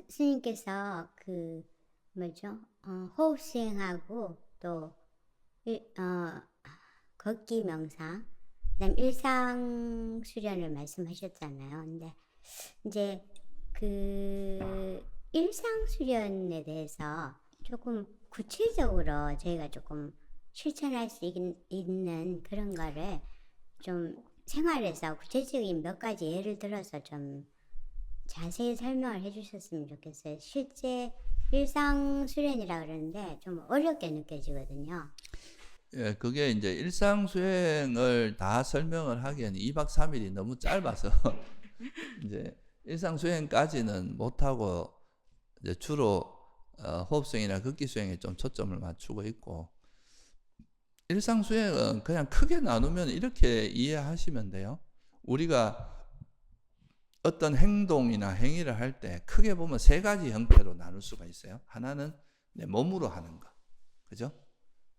스님께서 뭐죠? 호흡 수행하고 또 걷기 명상, 그다음 일상 수련을 말씀하셨잖아요. 근데 이제 일상 수련에 대해서 조금 구체적으로 저희가 조금 실천할 수 있는 그런 거를 좀 생활에서 구체적인 몇 가지 예를 들어서 좀 자세히 설명을 해주셨으면 좋겠어요. 실제 일상 수련이라 그러는데 좀 어렵게 느껴지거든요. 예, 그게 이제 일상 수행을 다 설명을 하기에는 2박 3일이 너무 짧아서 이제 일상 수행까지는 못하고 이제 주로 호흡 수행이나 걷기 수행에 좀 초점을 맞추고 있고, 일상 수행은 그냥 크게 나누면 이렇게 이해하시면 돼요. 우리가 어떤 행동이나 행위를 할 때 크게 보면 세 가지 형태로 나눌 수가 있어요. 하나는 내 몸으로 하는 거, 그죠?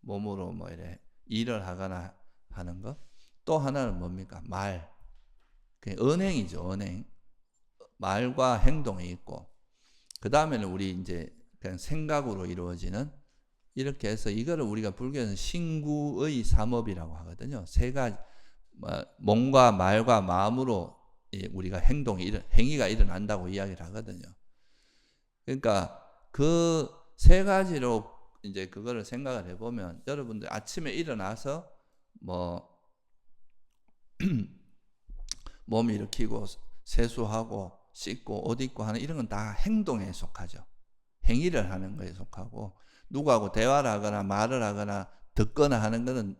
몸으로 뭐 이래 일을 하거나 하는 거. 또 하나는 뭡니까? 말. 언행이죠, 언행. 말과 행동이 있고, 그 다음에는 우리 이제 그냥 생각으로 이루어지는, 이렇게 해서 이거를 우리가 불교에서 신구의 삼업이라고 하거든요. 세 가지, 몸과 말과 마음으로 우리가 행위가 일어난다고 이야기를 하거든요. 그러니까 그 세 가지로 이제 그거를 생각을 해보면, 여러분들 아침에 일어나서 뭐 몸 일으키고 세수하고 씻고 옷 입고 하는 이런 건 다 행동에 속하죠. 행위를 하는 거에 속하고, 누구하고 대화를 하거나 말을 하거나 듣거나 하는 거는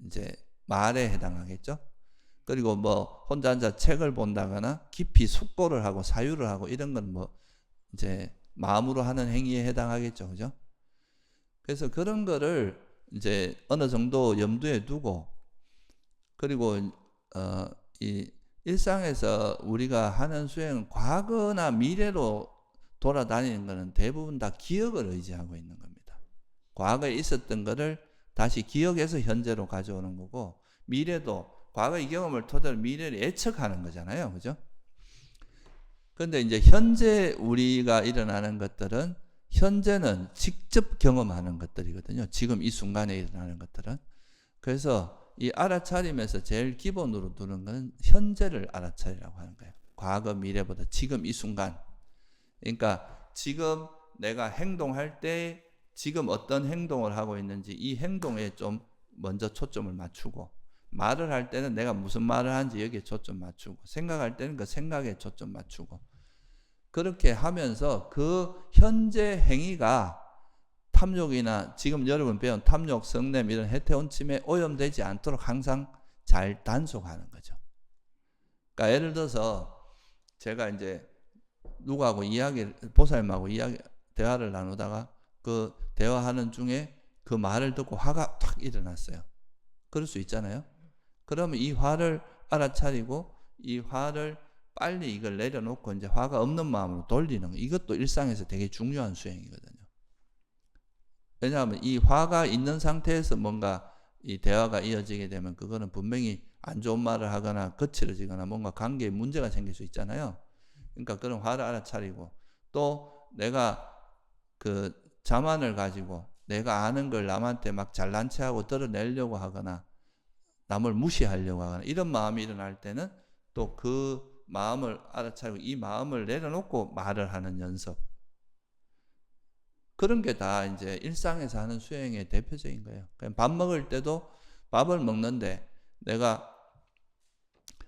이제 말에 해당하겠죠. 그리고 뭐 혼자 앉아 책을 본다거나 깊이 숙고를 하고 사유를 하고 이런 건 뭐 이제 마음으로 하는 행위에 해당하겠죠. 그죠? 그래서 그런 거를 이제 어느 정도 염두에 두고, 그리고 이 일상에서 우리가 하는 수행은 과거나 미래로 돌아다니는 것은 대부분 다 기억을 의지하고 있는 겁니다. 과거에 있었던 것을 다시 기억해서 현재로 가져오는 거고, 미래도 과거의 경험을 토대로 미래를 예측하는 거잖아요. 그죠? 그런데 이제 현재 우리가 일어나는 것들은, 현재는 직접 경험하는 것들이거든요. 지금 이 순간에 일어나는 것들은. 그래서 이 알아차림에서 제일 기본으로 두는 건 현재를 알아차리라고 하는 거예요. 과거, 미래보다 지금 이 순간. 그러니까 지금 내가 행동할 때 지금 어떤 행동을 하고 있는지 이 행동에 좀 먼저 초점을 맞추고, 말을 할 때는 내가 무슨 말을 하는지 여기에 초점 맞추고, 생각할 때는 그 생각에 초점 맞추고, 그렇게 하면서 그 현재 행위가 탐욕이나 지금 여러분 배운 탐욕, 성냄 이런 해태원침에 오염되지 않도록 항상 잘 단속하는 거죠. 그러니까 예를 들어서 제가 이제 누구하고 보살님하고 대화를 나누다가 그 대화하는 중에 그 말을 듣고 화가 탁 일어났어요. 그럴 수 있잖아요. 그러면 이 화를 알아차리고 이 화를 빨리 이걸 내려놓고 이제 화가 없는 마음으로 돌리는 거, 이것도 일상에서 되게 중요한 수행이거든요. 왜냐하면 이 화가 있는 상태에서 뭔가 이 대화가 이어지게 되면 그거는 분명히 안 좋은 말을 하거나 거칠어지거나 뭔가 관계에 문제가 생길 수 있잖아요. 그러니까 그런 화를 알아차리고, 또 내가 그 자만을 가지고 내가 아는 걸 남한테 막 잘난 체하고 드러내려고 하거나 남을 무시하려고 하거나 이런 마음이 일어날 때는 또 그 마음을 알아차리고 이 마음을 내려놓고 말을 하는 연습, 그런 게 다 이제 일상에서 하는 수행의 대표적인 거예요. 밥 먹을 때도 밥을 먹는데 내가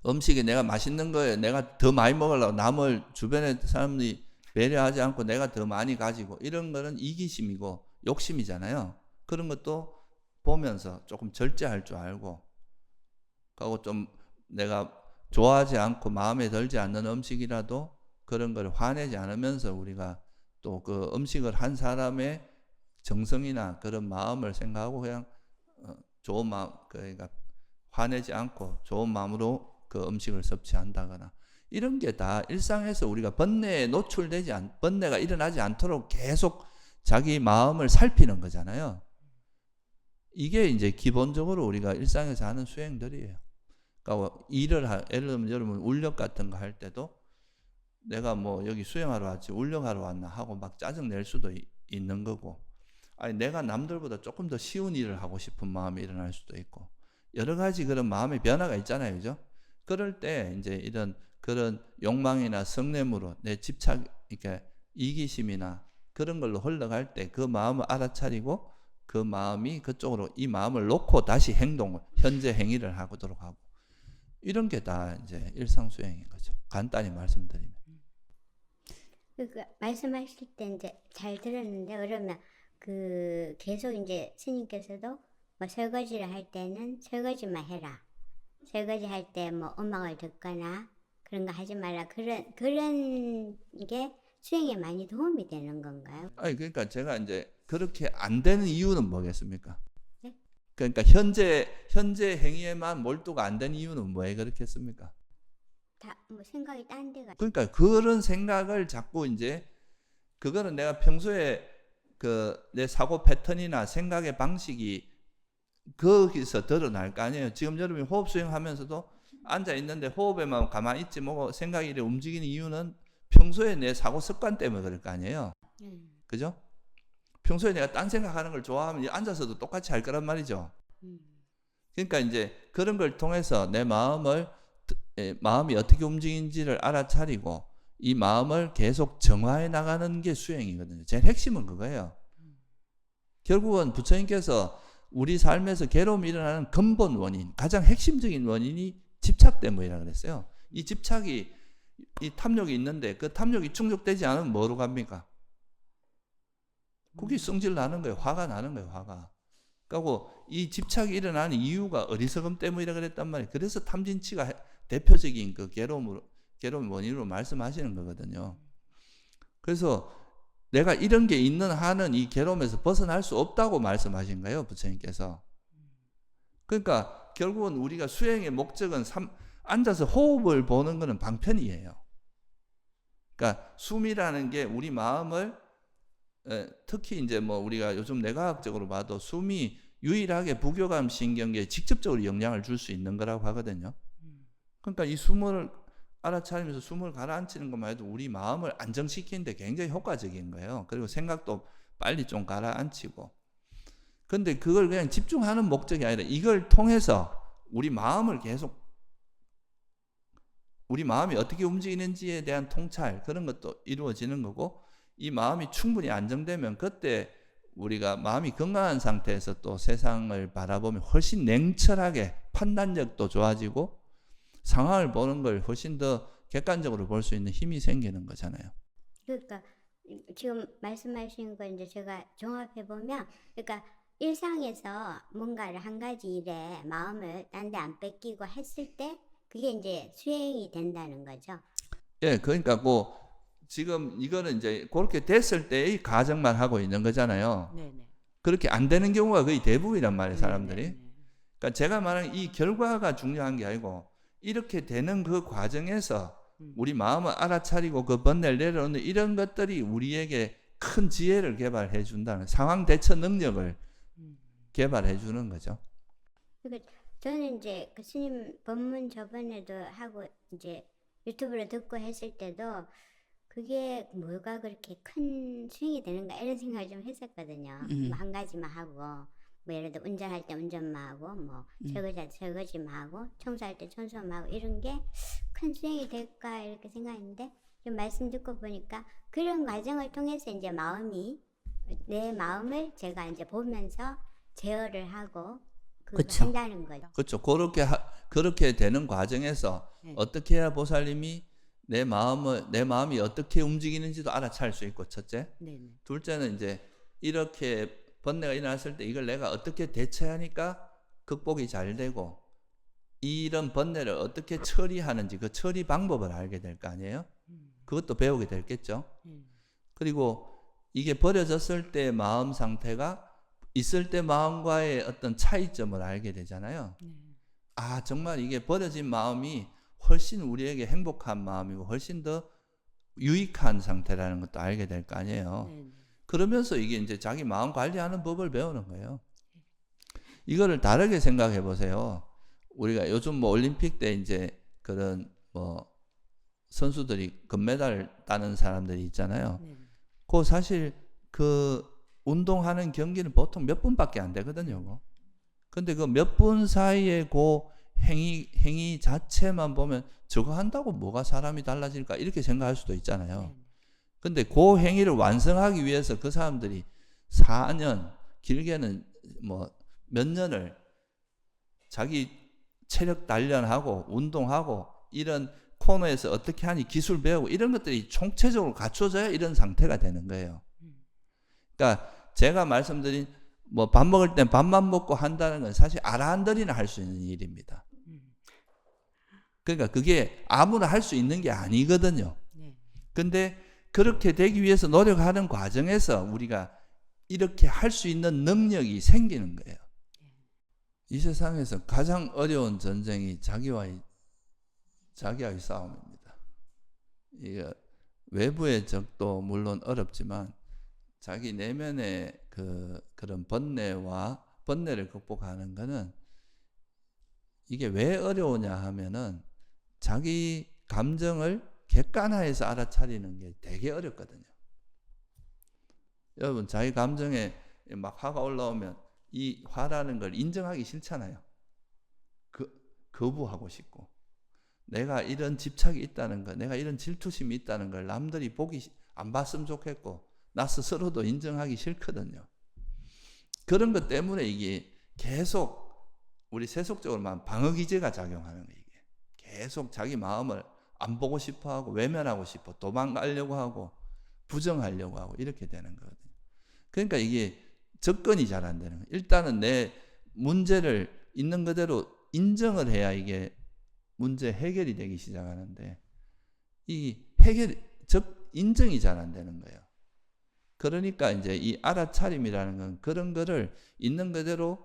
음식이 내가 맛있는 거에 내가 더 많이 먹으려고 남을 주변의 사람들이 배려하지 않고 내가 더 많이 가지고, 이런 거는 이기심이고 욕심이잖아요. 그런 것도 보면서 조금 절제할 줄 알고, 그리고 좀 내가 좋아하지 않고 마음에 들지 않는 음식이라도 그런 걸 화내지 않으면서 우리가 또 그 음식을 한 사람의 정성이나 그런 마음을 생각하고 그냥 좋은 마음, 그러니까 화내지 않고 좋은 마음으로 그 음식을 섭취한다거나, 이런 게 다 일상에서 우리가 번뇌가 일어나지 않도록 계속 자기 마음을 살피는 거잖아요. 이게 이제 기본적으로 우리가 일상에서 하는 수행들이에요. 그러니까 예를 들면 여러분 울력 같은 거 할 때도 내가 뭐 여기 수영하러 왔지 울령하러 왔나 하고 막 짜증 낼 수도 있는 거고, 아니 내가 남들보다 조금 더 쉬운 일을 하고 싶은 마음이 일어날 수도 있고, 여러 가지 그런 마음의 변화가 있잖아요, 그죠? 그럴 때 이제 이런 그런 욕망이나 성냄으로 내 집착, 이렇게 이기심이나 그런 걸로 흘러갈 때 그 마음을 알아차리고 그 마음이 그쪽으로 이 마음을 놓고 다시 행동을, 현재 행위를 하도록 하고, 이런 게 다 이제 일상수행인 거죠. 간단히 말씀드리면. 그러니까 말씀하실 때 이제 잘 들었는데, 그러면 그 계속 이제 스님께서도 뭐 설거지를 할 때는 설거지만 해라, 설거지 할 때 뭐 음악을 듣거나 그런 거 하지 말라, 그런 게 수행에 많이 도움이 되는 건가요? 아니 그러니까 제가 이제 그렇게 안 되는 이유는 뭐겠습니까? 네? 그러니까 현재 행위에만 몰두가 안 되는 이유는 뭐에 그렇겠습니까? 다 뭐 생각이 딴 데가. 그러니까 그런 생각을 자꾸 이제, 그거는 내가 평소에 그 내 사고 패턴이나 생각의 방식이 거기서 드러날 거 아니에요. 지금 여러분이 호흡 수행하면서도 앉아 있는데 호흡에만 가만히 있지 뭐고 생각이 이렇게 움직이는 이유는 평소에 내 사고 습관 때문에 그럴 거 아니에요. 그죠? 평소에 내가 딴 생각하는 걸 좋아하면 앉아서도 똑같이 할 거란 말이죠. 그러니까 이제 그런 걸 통해서 내 마음이 어떻게 움직이는지를 알아차리고 이 마음을 계속 정화해 나가는 게 수행이거든요. 제일 핵심은 그거예요. 결국은 부처님께서 우리 삶에서 괴로움이 일어나는 근본 원인, 가장 핵심적인 원인이 집착 때문이라고 그랬어요. 이 집착이, 이 탐욕이 있는데 그 탐욕이 충족되지 않으면 뭐로 갑니까? 그게 성질 나는 거예요. 화가 나는 거예요. 화가. 그리고 이 집착이 일어나는 이유가 어리석음 때문이라 그랬단 말이에요. 그래서 탐진치가 대표적인 그 괴로움 원인으로 말씀하시는 거거든요. 그래서 내가 이런 게 있는 한은 이 괴로움에서 벗어날 수 없다고 말씀하신 거예요, 부처님께서. 그러니까 결국은 우리가 수행의 목적은 앉아서 호흡을 보는 것은 방편이에요. 그러니까 숨이라는 게 우리 마음을, 특히 이제 뭐 우리가 요즘 뇌과학적으로 봐도 숨이 유일하게 부교감 신경계에 직접적으로 영향을 줄 수 있는 거라고 하거든요. 그러니까 이 숨을 알아차리면서 숨을 가라앉히는 것만 해도 우리 마음을 안정시키는데 굉장히 효과적인 거예요. 그리고 생각도 빨리 좀 가라앉히고. 근데 그걸 그냥 집중하는 목적이 아니라 이걸 통해서 우리 마음을 계속, 우리 마음이 어떻게 움직이는지에 대한 통찰, 그런 것도 이루어지는 거고, 이 마음이 충분히 안정되면 그때 우리가 마음이 건강한 상태에서 또 세상을 바라보면 훨씬 냉철하게 판단력도 좋아지고 상황을 보는 걸 훨씬 더 객관적으로 볼 수 있는 힘이 생기는 거잖아요. 그러니까 지금 말씀하신 거 이제 제가 종합해 보면, 그러니까 일상에서 뭔가를 한 가지 일에 마음을 딴 데 안 뺏기고 했을 때 그게 이제 수행이 된다는 거죠. 예, 그러니까 지금 이거는 이제 그렇게 됐을 때의 가정만 하고 있는 거잖아요. 네네. 그렇게 안 되는 경우가 거의 대부분이란 말이에요, 사람들이. 네네. 그러니까 제가 말하는 이 결과가 중요한 게 아니고 이렇게 되는 그 과정에서 우리 마음을 알아차리고 그 번뇌를 내려놓는 이런 것들이 우리에게 큰 지혜를 개발해 준다는, 상황 대처 능력을 개발해 주는 거죠. 그러니까 저는 이제 그 스님 법문 저번에도 하고 이제 유튜브로 듣고 했을 때도 그게 뭐가 그렇게 큰 수행이 되는가 이런 생각을 좀 했었거든요. 뭐 한 가지만 하고, 뭐 예를 들어 운전할 때 운전만 하고, 뭐 설거지할 때 설거지만 하고, 청소할 때 청소만 하고, 이런 게 큰 수행이 될까 이렇게 생각했는데, 좀 말씀 듣고 보니까 그런 과정을 통해서 이제 내 마음을 제가 이제 보면서 제어를 하고 그거 그쵸. 한다는 거죠. 그렇죠. 그렇게 되는 과정에서 네. 어떻게 해야 보살님이 내 마음이 어떻게 움직이는지도 알아차릴 수 있고, 첫째. 네네. 둘째는 이제 이렇게 번뇌가 일어났을 때 이걸 내가 어떻게 대처하니까 극복이 잘 되고, 이런 번뇌를 어떻게 처리하는지 그 처리 방법을 알게 될 거 아니에요? 그것도 배우게 됐겠죠. 그리고 이게 버려졌을 때 마음 상태가 있을 때 마음과의 어떤 차이점을 알게 되잖아요. 아, 정말 이게 버려진 마음이 훨씬 우리에게 행복한 마음이고 훨씬 더 유익한 상태라는 것도 알게 될 거 아니에요. 네네. 그러면서 이게 이제 자기 마음 관리하는 법을 배우는 거예요. 이거를 다르게 생각해 보세요. 우리가 요즘 뭐 올림픽 때 이제 그런 뭐 선수들이 금메달 따는 사람들이 있잖아요. 네. 그 사실 그 운동하는 경기는 보통 몇 분밖에 안 되거든요. 그거. 근데 그 몇 분 사이에 그 행위 자체만 보면 저거 한다고 뭐가 사람이 달라질까 이렇게 생각할 수도 있잖아요. 네. 근데 그 행위를 완성하기 위해서 그 사람들이 4년, 길게는 뭐 몇 년을 자기 체력 단련하고 운동하고 이런 코너에서 어떻게 하니 기술 배우고 이런 것들이 총체적으로 갖춰져야 이런 상태가 되는 거예요. 그러니까 제가 말씀드린 뭐 밥 먹을 땐 밥만 먹고 한다는 건 사실 아라한들이나 할 수 있는 일입니다. 그러니까 그게 아무나 할 수 있는 게 아니거든요. 네. 근데 그렇게 되기 위해서 노력하는 과정에서 우리가 이렇게 할 수 있는 능력이 생기는 거예요. 이 세상에서 가장 어려운 전쟁이 자기와의 싸움입니다. 이게 외부의 적도 물론 어렵지만 자기 내면의 그런 번뇌를 극복하는 것은 이게 왜 어려우냐 하면은 자기 감정을 객관화해서 알아차리는 게 되게 어렵거든요. 여러분 자기 감정에 막 화가 올라오면 이 화라는 걸 인정하기 싫잖아요. 거부하고 싶고 내가 이런 집착이 있다는 거, 내가 이런 질투심이 있다는 걸 남들이 안 봤으면 좋겠고 나 스스로도 인정하기 싫거든요. 그런 것 때문에 이게 계속 우리 세속적으로만 방어기제가 작용하는 거예요. 이게 계속 자기 마음을 안 보고 싶어하고 외면하고 싶어 도망가려고 하고 부정하려고 하고 이렇게 되는 거거든요. 그러니까 이게 접근이 잘 안 되는 거예요. 일단은 내 문제를 있는 그대로 인정을 해야 이게 문제 해결이 되기 시작하는데 이 인정이 잘 안 되는 거예요. 그러니까 이제 이 알아차림이라는 건 그런 거를 있는 그대로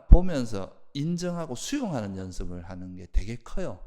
보면서 인정하고 수용하는 연습을 하는 게 되게 커요.